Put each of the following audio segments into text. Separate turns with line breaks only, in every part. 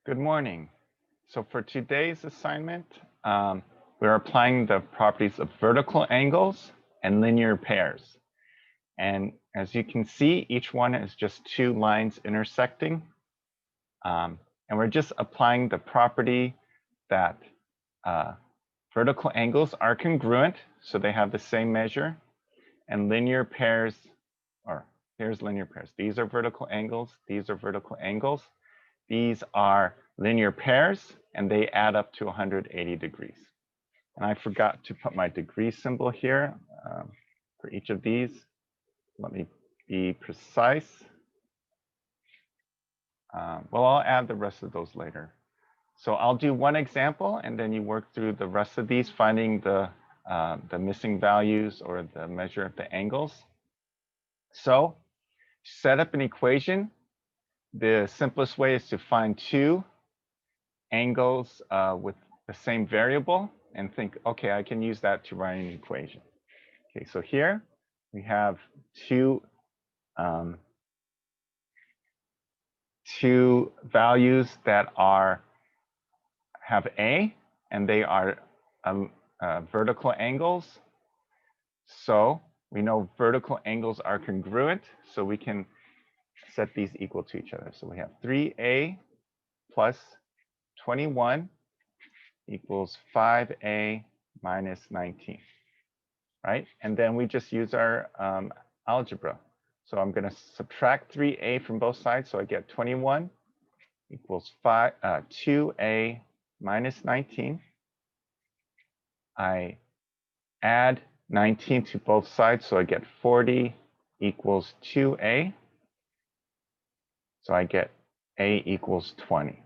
Good morning. So for today's assignment, we're applying the properties of vertical angles and linear pairs. And as you can see, each one is just two lines intersecting. And we're just applying the property that vertical angles are congruent, so they have the same measure, and linear pairs, or here's linear pairs. These are vertical angles, these are vertical angles. These are linear pairs, and they add up to 180 degrees. And I forgot to put my degree symbol here for each of these. Let me be precise. Well, I'll add the rest of those later. So I'll do one example, and then you work through the rest of these, finding the missing values or the measure of the angles. So set up an equation. The simplest way is to find two angles with the same variable and think, okay, I can use that to write an equation. Okay, so here we have two values that have A, and they are vertical angles. So we know vertical angles are congruent, so we can set these equal to each other. So we have 3A plus 21 equals 5A minus 19, right? And then we just use our algebra. So I'm going to subtract 3A from both sides, so I get 21 equals 2A minus 19. I add 19 to both sides, so I get 40 equals 2A. So I get A equals 20.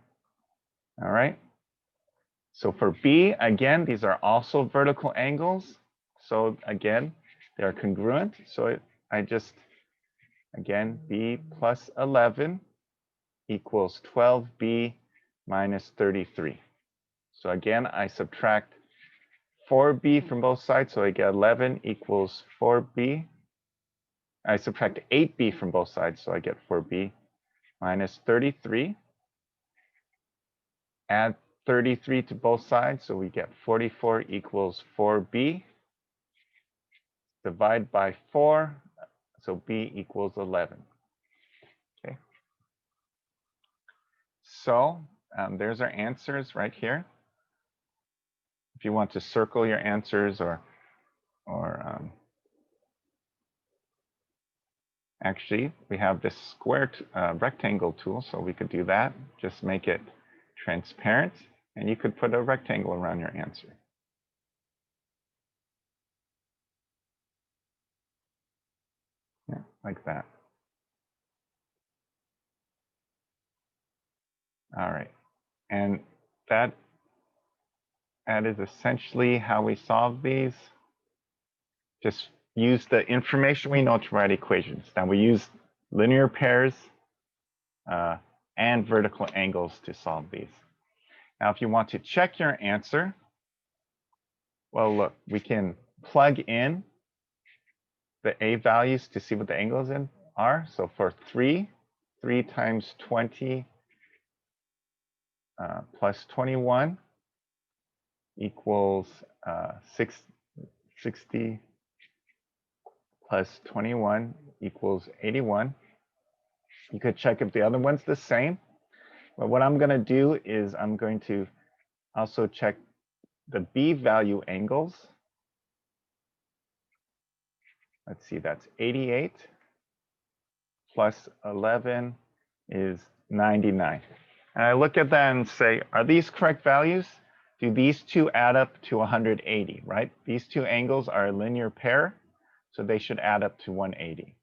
All right. So for B, again, these are also vertical angles. So again, they're congruent. So I just, again, B plus 11 equals 12B minus 33. So again, I subtract 4B from both sides. So I get 11 equals 4B. I subtract 8B from both sides. So I get 4B minus 33. Add 33 to both sides, so we get 44 equals 4B. Divide by 4, so B equals 11. Okay. So there's our answers right here. If you want to circle your answers or actually, we have this square rectangle tool, so we could do that. Just make it transparent, and you could put a rectangle around your answer. Yeah, like that. All right. And that is essentially how we solve these. Just use the information we know to write equations. Now we use linear pairs and vertical angles to solve these. Now, if you want to check your answer, well, look, we can plug in the A values to see what the angles are. So for 3 times 20 plus 21 equals 60 plus 21 equals 81. You could check if the other one's the same. But what I'm going to do is I'm going to also check the B value angles. Let's see, that's 88 plus 11 is 99. And I look at that and say, are these correct values? Do these two add up to 180, right? These two angles are a linear pair, so they should add up to 180.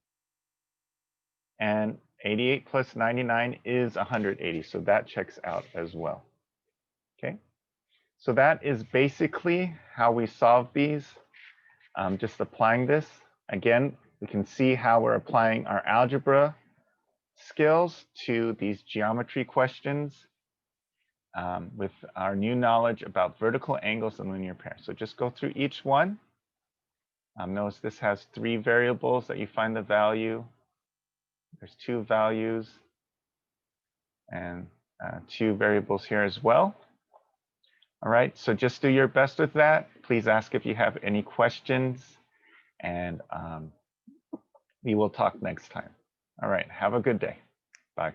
And 88 plus 99 is 180, so that checks out as well. Okay, so that is basically how we solve these. Just applying this. Again, we can see how we're applying our algebra skills to these geometry questions with our new knowledge about vertical angles and linear pairs. So just go through each one. Notice this has 3 variables that you find the value. There's 2 values. And two variables here as well. All right, so just do your best with that. Please ask if you have any questions, and we will talk next time. All right, have a good day. Bye.